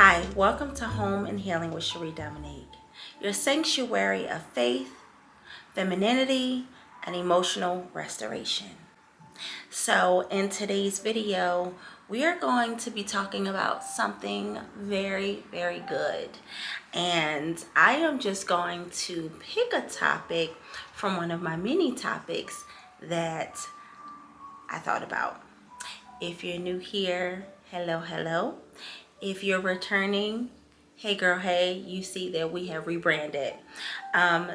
Hi, welcome to Home and Healing with Cherie Dominique, your sanctuary of faith, femininity, and emotional restoration. So in today's video, we are going to be talking about something very, very good. And I am just going to pick a topic from one of my many topics that I thought about. If you're new here, hello, hello. If you're returning, hey girl, hey, you see that we have rebranded.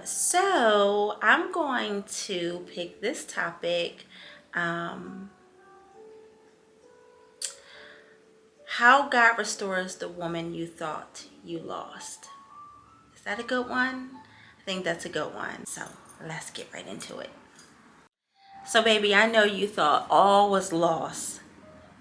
So I'm going to pick this topic, how God restores the woman you thought you lost. Is that a good one? I think that's a good one. So let's get right into it. So baby, I know you thought all was lost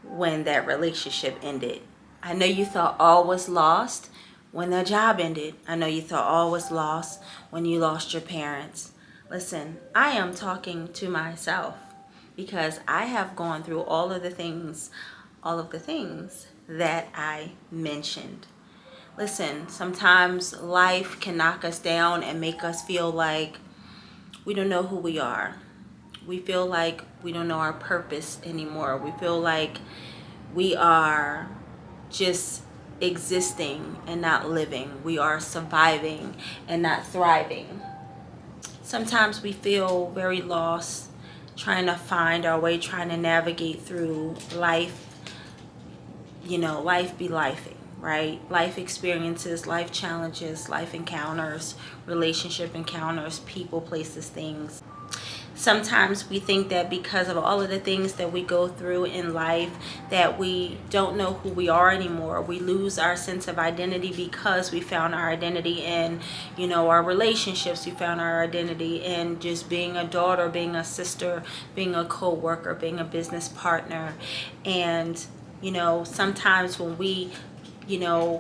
when that relationship ended. I know you thought all was lost when that job ended. I know you thought all was lost when you lost your parents. Listen, I am talking to myself because I have gone through all of the things that I mentioned. Listen, sometimes life can knock us down and make us feel like we don't know who we are. We feel like we don't know our purpose anymore. We feel like we are just existing and not living. We are surviving and not thriving. Sometimes we feel very lost, trying to find our way, trying to navigate through life. You know, life be lifing, right? Life experiences, life challenges, life encounters, relationship encounters, people, places, things. Sometimes we think that because of all of the things that we go through in life that we don't know who we are anymore. We lose our sense of identity because we found our identity in, our relationships. We found our identity in just being a daughter, being a sister, being a co-worker, being a business partner. And, sometimes when we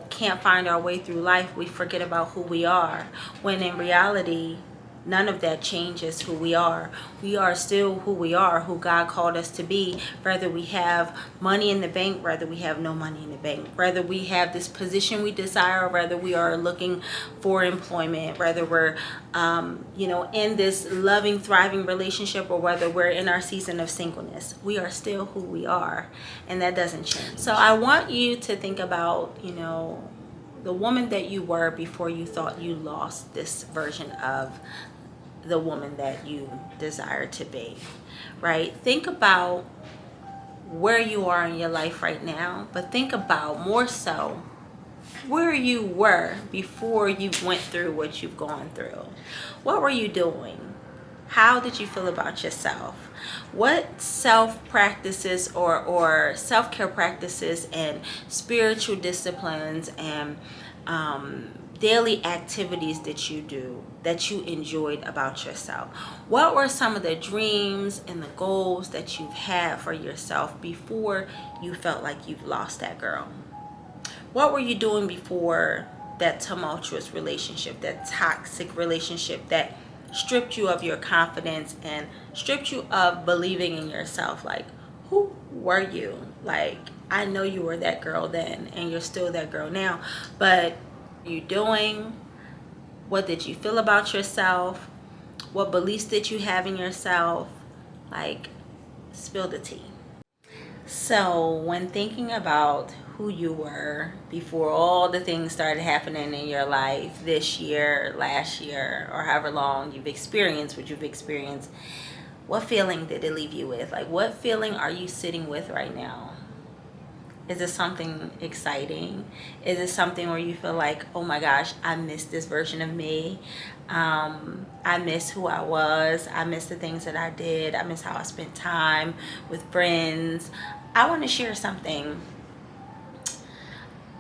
can't find our way through life, we forget about who we are, when in reality none of that changes who we are. We are still who we are, who God called us to be, whether we have money in the bank, whether we have no money in the bank, whether we have this position we desire, whether we are looking for employment, whether we're in this loving, thriving relationship, or whether we're in our season of singleness. We are still who we are, and that doesn't change. So I want you to think about, the woman that you were before you thought you lost this version of the woman that you desire to be, right? Think about where you are in your life right now, but think about more so where you were before you went through what you've gone through. What were you doing? How did you feel about yourself? What self practices or self-care practices and spiritual disciplines and daily activities that you do that you enjoyed about yourself? What were some of the dreams and the goals that you've had for yourself before you felt like you've lost that girl? What were you doing before that tumultuous relationship, that toxic relationship that stripped you of your confidence and stripped you of believing in yourself? Like, who were you? Like, I know you were that girl then and you're still that girl now, but you doing? What did you feel about yourself? What beliefs did you have in yourself? Like, spill the tea. So when thinking about who you were before all the things started happening in your life this year, last year, or however long you've experienced what you've experienced, what feeling did it leave you with? Like, what feeling are you sitting with right now? Is it something exciting? Is it something where you feel like, oh my gosh, I miss this version of me? I miss who I was. I miss the things that I did. I miss how I spent time with friends. I want to share something.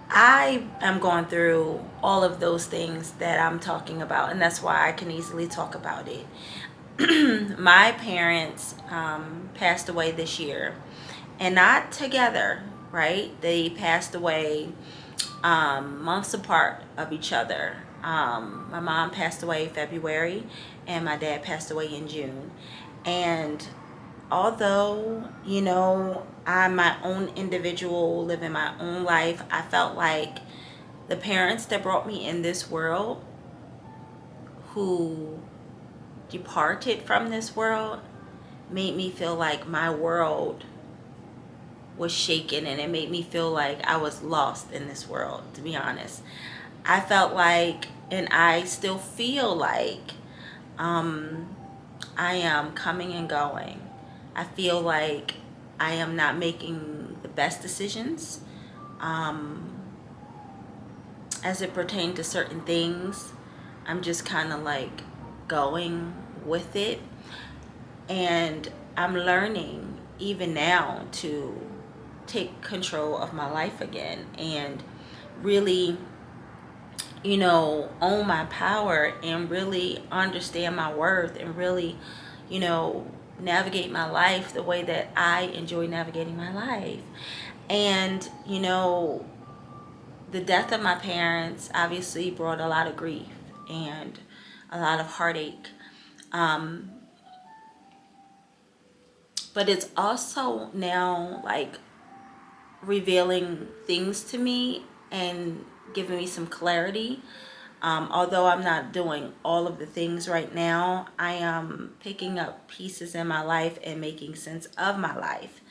I am going through all of those things that I'm talking about, and that's why I can easily talk about it. My parents passed away this year, and not together, right? They passed away months apart of each other. My mom passed away in February, and my dad passed away in June. And although, I'm my own individual, living my own life, I felt like The parents that brought me in this world, who departed from this world, made me feel like my world was shaken, and it made me feel like I was lost in this world, to be honest. I felt like, and I still feel like, I am coming and going. I feel like I am not making the best decisions as it pertains to certain things. I'm just kind of like going with it. And I'm learning even now to take control of my life again and really, own my power and really understand my worth and really, navigate my life the way that I enjoy navigating my life. And, the death of my parents obviously brought a lot of grief and a lot of heartache. But it's also now like revealing things to me and giving me some clarity. Although I'm not doing all of the things right now, I am picking up pieces in my life and making sense of my life.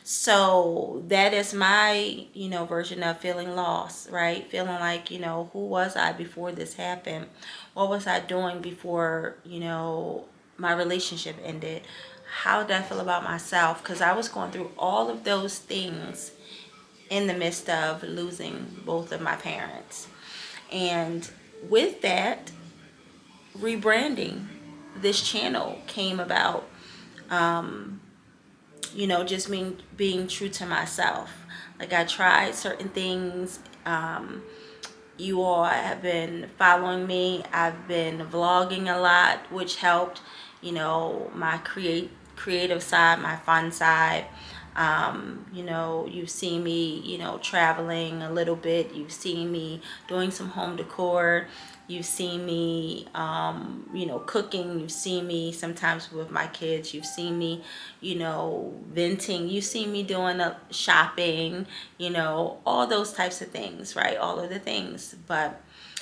So that is my, version of feeling lost, right? Feeling like, who was I before this happened? What was I doing before, my relationship ended? How did I feel about myself? Because I was going through all of those things in the midst of losing both of my parents. And with that, rebranding this channel came about. Just being true to myself. Like, I tried certain things. You all have been following me. I've been vlogging a lot, which helped, my creative side, my fun side. You've seen me, traveling a little bit. You've seen me doing some home decor. You've seen me, cooking. You've seen me sometimes with my kids. You've seen me, venting. You've seen me doing shopping, all those types of things, right? All of the things. But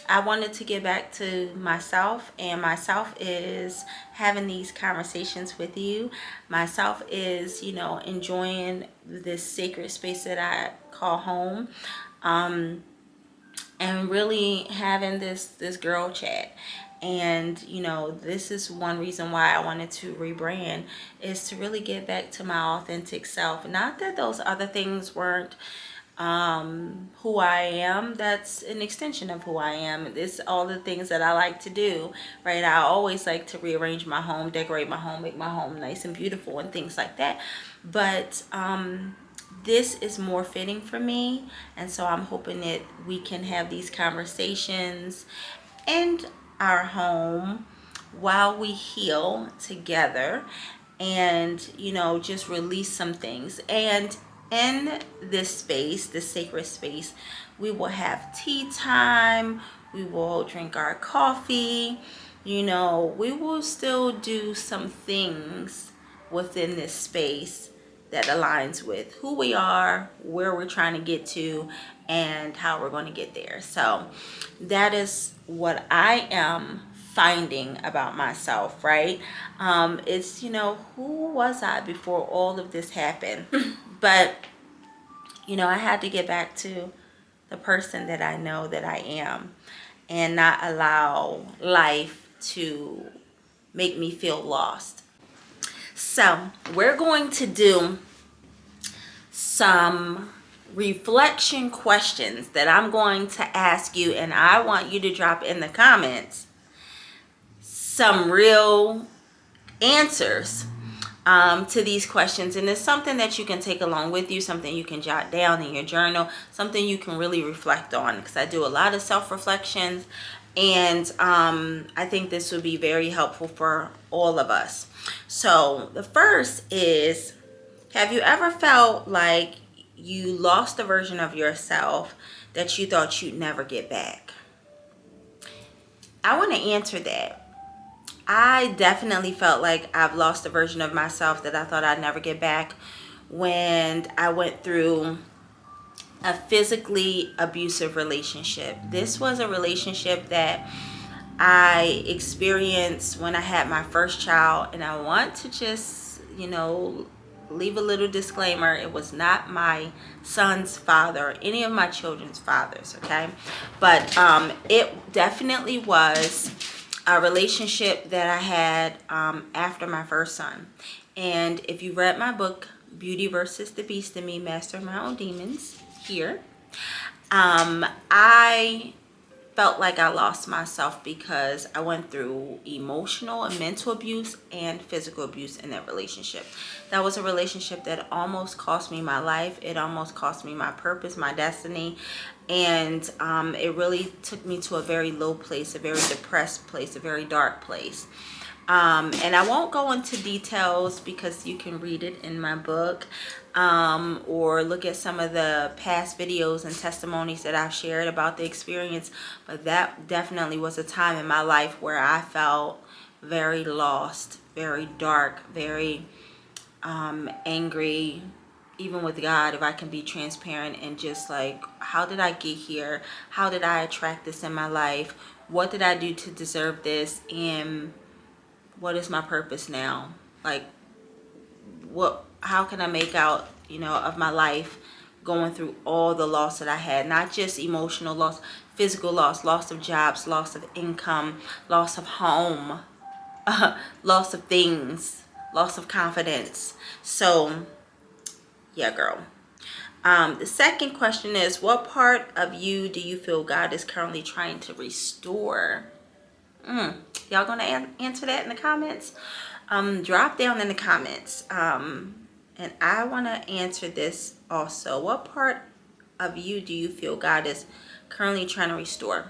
I wanted to get back to myself, and myself is having these conversations with you. Myself is, enjoying this sacred space that I call home. And really having this girl chat. And this is one reason why I wanted to rebrand, is to really get back to my authentic self. Not that those other things weren't who I am. That's an extension of who I am. It's all the things that I like to do, right? I always like to rearrange my home, decorate my home, make my home nice and beautiful and things like that. But this is more fitting for me, and so I'm hoping that we can have these conversations in our home while we heal together, and just release some things. And in this space, this sacred space, we will have tea time, we will drink our coffee, we will still do some things within this space that aligns with who we are, where we're trying to get to, and how we're going to get there. So that is what I am finding about myself, right? It's, who was I before all of this happened? But, I had to get back to the person that I know that I am, and not allow life to make me feel lost. So we're going to do some reflection questions that I'm going to ask you, and I want you to drop in the comments some real answers to these questions. And it's something that you can take along with you, something you can jot down in your journal, something you can really reflect on, because I do a lot of self-reflections, and I think this would be very helpful for all of us. So the first is, have you ever felt like you lost a version of yourself that you thought you'd never get back? I want to answer that. I definitely felt like I've lost a version of myself that I thought I'd never get back when I went through a physically abusive relationship. This was a relationship that I experienced when I had my first child, and I want to just, leave a little disclaimer. It was not my son's father or any of my children's fathers, okay? But it definitely was a relationship that I had after my first son. And if you read my book, Beauty versus the Beast in Me, Master My Own Demons, here, I felt like I lost myself because I went through emotional and mental abuse and physical abuse in that relationship. That was a relationship that almost cost me my life. It almost cost me my purpose, my destiny. And it really took me to a very low place, a very depressed place, a very dark place. And I won't go into details because you can read it in my book, or look at some of the past videos and testimonies that I've shared about the experience. But that definitely was a time in my life where I felt very lost, very dark, very angry, even with God, if I can be transparent, and just like, how did I get here? How did I attract this in my life? What did I do to deserve this? And what is my purpose now? Like, how can I make out, of my life, going through all the loss that I had, not just emotional loss, physical loss, loss of jobs, loss of income, loss of home, loss of things, loss of confidence. So yeah, girl. The second question is, what part of you do you feel God is currently trying to restore? Y'all gonna answer that in the comments? Drop down in the comments. And I want to answer this also. What part of you do you feel God is currently trying to restore?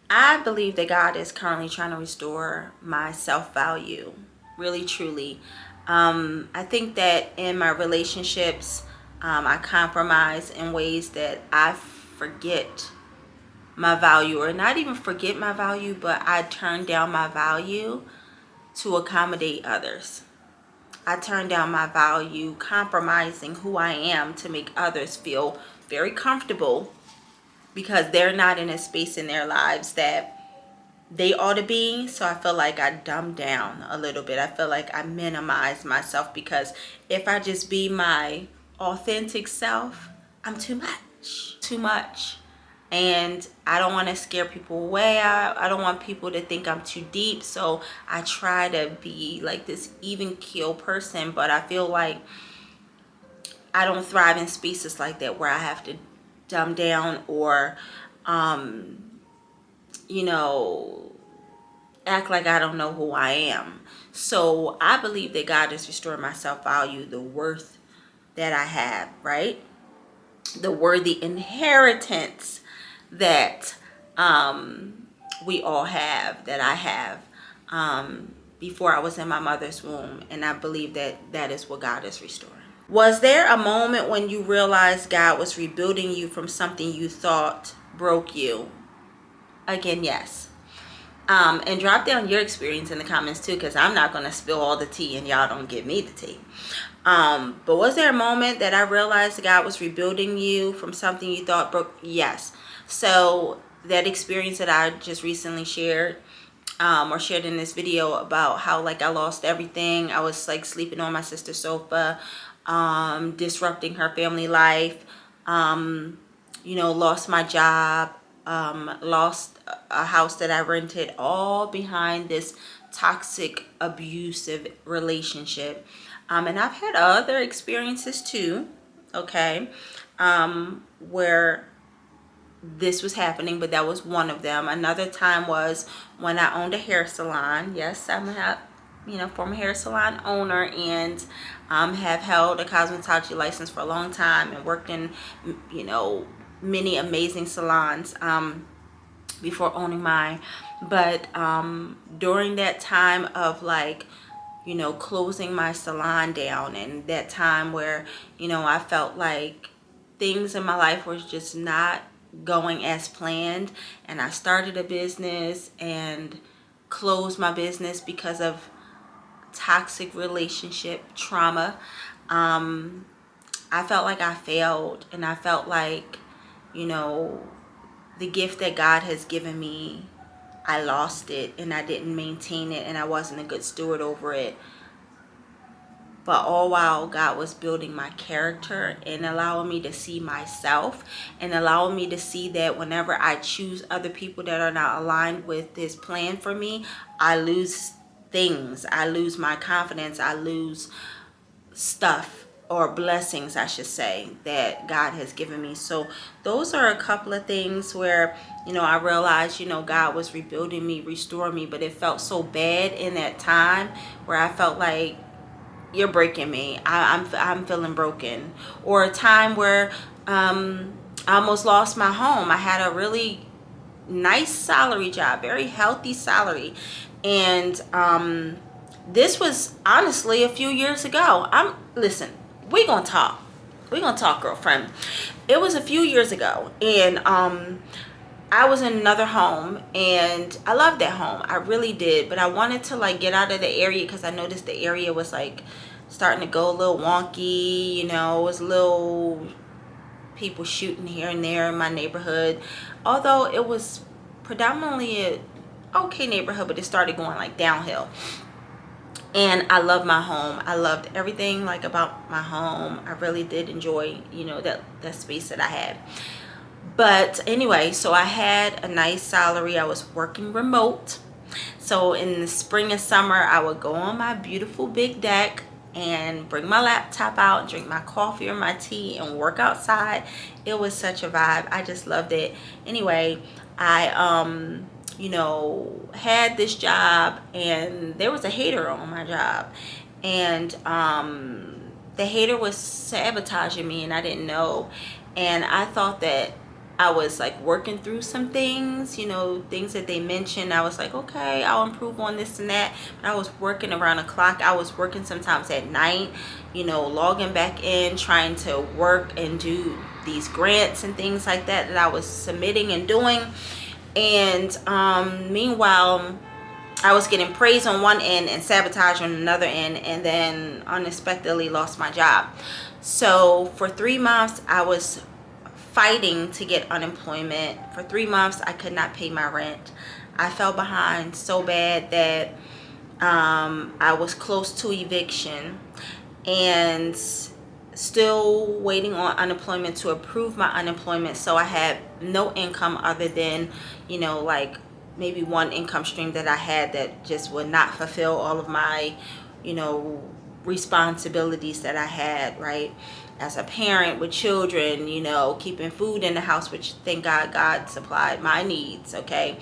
I believe that God is currently trying to restore my self-value, really, truly. I think that in my relationships, I compromise in ways that I forget my value, or not even forget my value, but I turn down my value to accommodate others. I turn down my value, compromising who I am to make others feel very comfortable because they're not in a space in their lives that they ought to be. So I feel like I dumb down a little bit. I feel like I minimize myself, because if I just be my authentic self, I'm too much. Too much. And I don't want to scare people away. I don't want people to think I'm too deep. So I try to be like this even keel person. But I feel like I don't thrive in spaces like that where I have to dumb down or, act like I don't know who I am. So I believe that God is restoring my self-value, the worth that I have, right? The worthy inheritance that we all have, that I have, before I was in my mother's womb. And I believe that that is what God is restoring. Was there a moment when you realized God was rebuilding you from something you thought broke you? Again, yes. And drop down your experience in the comments too, because I'm not going to spill all the tea and y'all don't give me the tea. But was there a moment that I realized God was rebuilding you from something you thought broke? Yes. So that experience that I just recently shared, or shared in this video, about how like I lost everything. I was like sleeping on my sister's sofa, disrupting her family life, lost my job, lost a house that I rented, all behind this toxic, abusive relationship. And I've had other experiences too, okay, where this was happening, but that was one of them. Another time was when I owned a hair salon. Yes, I'm a former hair salon owner, and have held a cosmetology license for a long time and worked in many amazing salons before owning mine. But during that time of closing my salon down, and that time where I felt like things in my life were just not going as planned, and I started a business and closed my business because of toxic relationship trauma. I felt like I failed, and I felt like, the gift that God has given me, I lost it, and I didn't maintain it, and I wasn't a good steward over it. But all while God was building my character and allowing me to see myself, and allowing me to see that whenever I choose other people that are not aligned with His plan for me, I lose things. I lose my confidence. I lose stuff, or blessings, I should say, that God has given me. So those are a couple of things where, I realized, God was rebuilding me, restoring me, but it felt so bad in that time where I felt like, you're breaking me. I'm feeling broken. Or a time where I almost lost my home. I had a really nice salary job, very healthy salary, and this was honestly a few years ago. Listen, we gonna talk. We gonna talk, girlfriend. It was a few years ago, and I was in another home, and I loved that home. I really did, but I wanted to like get out of the area because I noticed the area was like starting to go a little wonky. It was a little people shooting here and there in my neighborhood. Although it was predominantly a okay neighborhood, but it started going like downhill. And I love my home. I loved everything like about my home. I really did enjoy, that space that I had. But anyway, so I had a nice salary. I was working remote. So in the spring and summer, I would go on my beautiful big deck and bring my laptop out, drink my coffee or my tea, and work outside. It was such a vibe. I just loved it. Anyway, I had this job, and there was a hater on my job, and the hater was sabotaging me, and I didn't know. And I thought that I was like working through some things, things that they mentioned. I was like, okay, I'll improve on this and that. But I was working around the clock. I was working sometimes at night, logging back in, trying to work and do these grants and things like that I was submitting and doing. And meanwhile, I was getting praise on one end and sabotage on another end, and then unexpectedly lost my job. So for 3 months, I was fighting to get unemployment. For 3 months, I could not pay my rent. I fell behind so bad that I was close to eviction, and still waiting on unemployment to approve my unemployment. So I had no income other than, like maybe one income stream that I had that just would not fulfill all of my, responsibilities that I had, right? As a parent with children, keeping food in the house, which thank God supplied my needs, okay?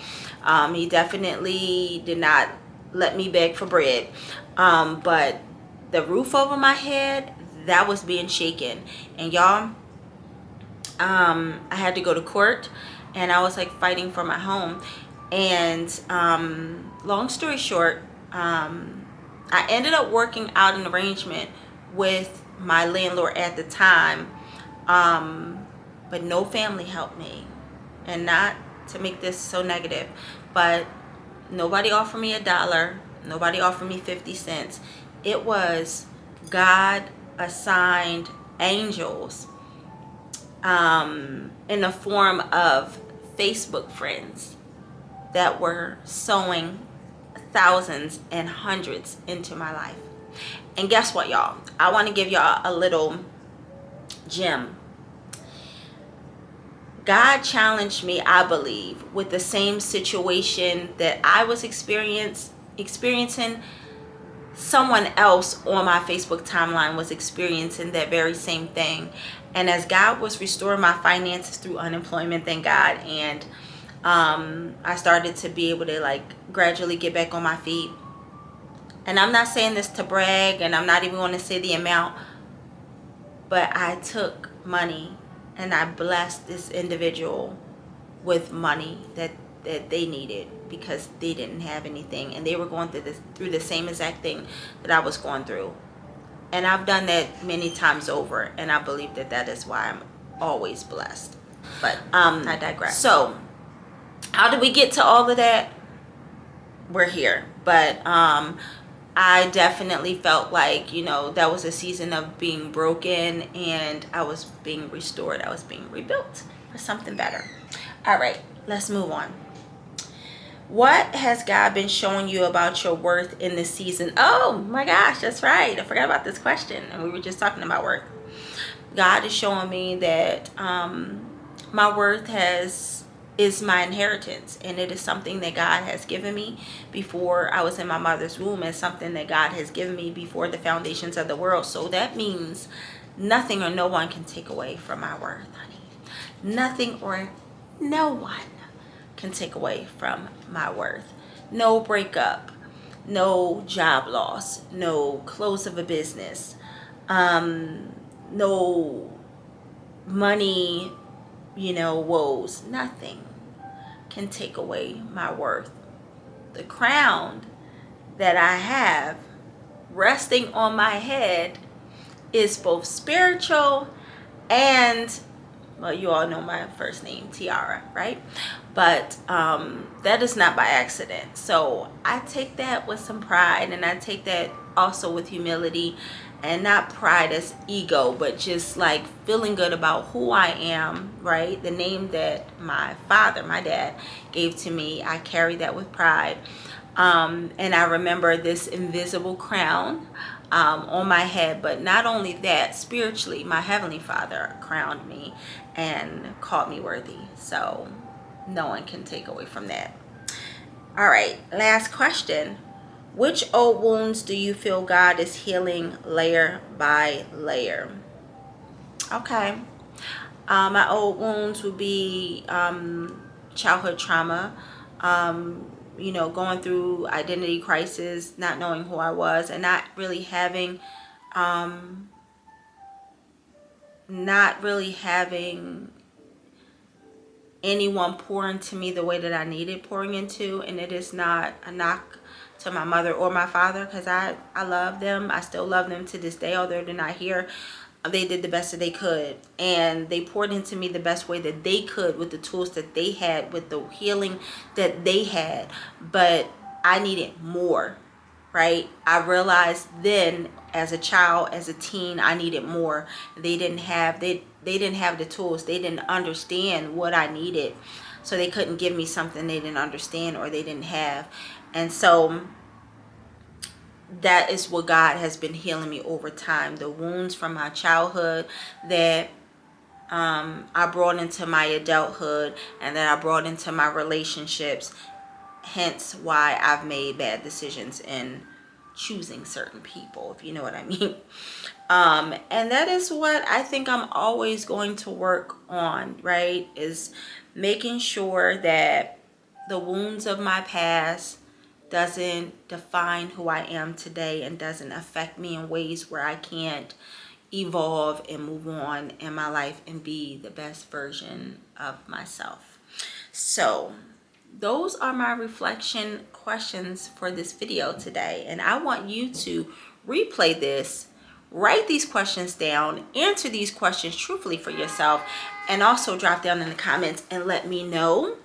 He definitely did not let me beg for bread. But the roof over my head, that was being shaken. And y'all, I had to go to court, and I was like fighting for my home. And long story short, I ended up working out an arrangement with my landlord at the time, but no family helped me. And not to make this so negative, but nobody offered me $1. Nobody offered me 50 cents. It was God assigned angels in the form of Facebook friends that were sowing thousands and hundreds into my life. And guess what, y'all? I want to give y'all a little gem. God challenged me, I believe, with the same situation that I was experiencing. Someone else on my Facebook timeline was experiencing that very same thing. And as God was restoring my finances through unemployment, thank God, and I started to be able to like gradually get back on my feet. And I'm not saying this to brag, and I'm not even going to say the amount, but I took money and I blessed this individual with money that they needed, because they didn't have anything, and they were going through the same exact thing that I was going through. And I've done that many times over, and I believe that is why I'm always blessed. But I digress. So how did we get to all of that? We're here. But I I definitely felt like, you know, that was a season of being broken, and I was being restored. I was being rebuilt for something better. All right, let's move on. What has God been showing you about your worth in this season? Oh my gosh, that's right. I forgot about this question, and we were just talking about worth. God is showing me that my worth is my inheritance, and it is something that God has given me before I was in my mother's womb, and something that God has given me before the foundations of the world. So that means nothing or no one can take away from my worth, honey. Nothing or no one can take away from my worth. No breakup, no job loss, no close of a business, no money, woes. Nothing can take away my worth. The crown that I have resting on my head is both spiritual and, well, you all know my first name, Tiara, right? But that is not by accident. So I take that with some pride, and I take that also with humility, and not pride as ego, but just like feeling good about who I am, right? The name that my father, my dad, gave to me, I carry that with pride. And I remember this invisible crown on my head. But not only that, spiritually, my Heavenly Father crowned me and called me worthy. So no one can take away from that. All right, last question. Which old wounds do you feel God is healing layer by layer? Okay. My old wounds would be childhood trauma, going through identity crisis, not knowing who I was, and not really having anyone pour into me the way that I needed pouring into. And it is not a knock to my mother or my father, because I love them. I still love them to this day, although they're not here. They did the best that they could, and they poured into me the best way that they could, with the tools that they had, with the healing that they had. But I needed more, right? I realized then, as a child, as a teen, I needed more. They didn't have the tools. They didn't understand what I needed, so they couldn't give me something they didn't understand or they didn't have. And so that is what God has been healing me over time. The wounds from my childhood that I brought into my adulthood, and that I brought into my relationships. Hence why I've made bad decisions in choosing certain people, if you know what I mean. And that is what I think I'm always going to work on, right? Is making sure that the wounds of my past doesn't define who I am today, and doesn't affect me in ways where I can't evolve and move on in my life and be the best version of myself. So those are my reflection questions for this video today, and I want you to replay this, write these questions down, answer these questions truthfully for yourself, and also drop down in the comments and let me know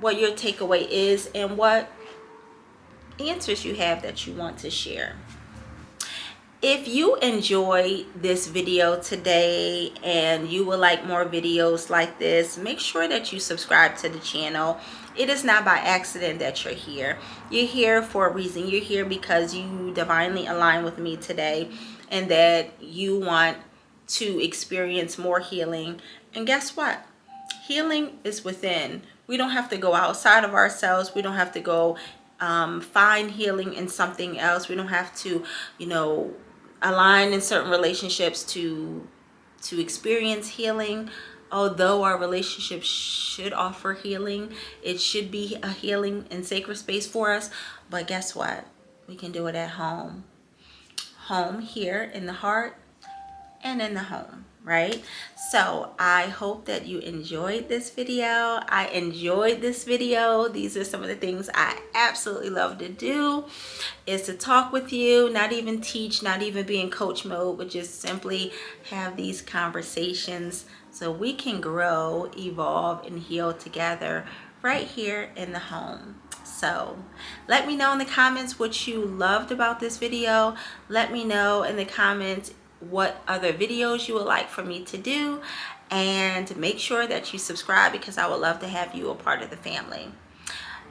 what your takeaway is and what answers you have that you want to share. If you enjoyed this video today and you would like more videos like this, make sure that you subscribe to the channel. It is not by accident that you're here. You're here for a reason. You're here because you divinely align with me today, and that you want to experience more healing. And guess what? Healing is within. We don't have to go outside of ourselves. We don't have to go find healing in something else. We don't have to, align in certain relationships to experience healing. Although our relationship should offer healing, it should be a healing and sacred space for us. But guess what? We can do it at home. Home, here in the heart and in the home, right? So I hope that you enjoyed this video. I enjoyed this video. These are some of the things I absolutely love to do, is to talk with you, not even teach, not even be in coach mode, but just simply have these conversations so we can grow, evolve, and heal together right here in the home. So let me know in the comments what you loved about this video. Let me know in the comments what other videos you would like for me to do, and make sure that you subscribe, because I would love to have you a part of the family.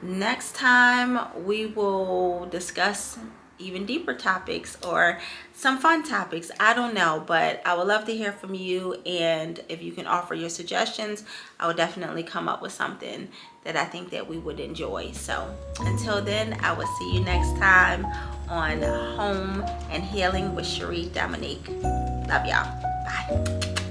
Next time we will discuss even deeper topics or some fun topics. I don't know, but I would love to hear from you, and if you can offer your suggestions, I will definitely come up with something that I think that we would enjoy. So until then, I will see you next time on Home and Healing with Cherie Dominique. Love y'all. Bye.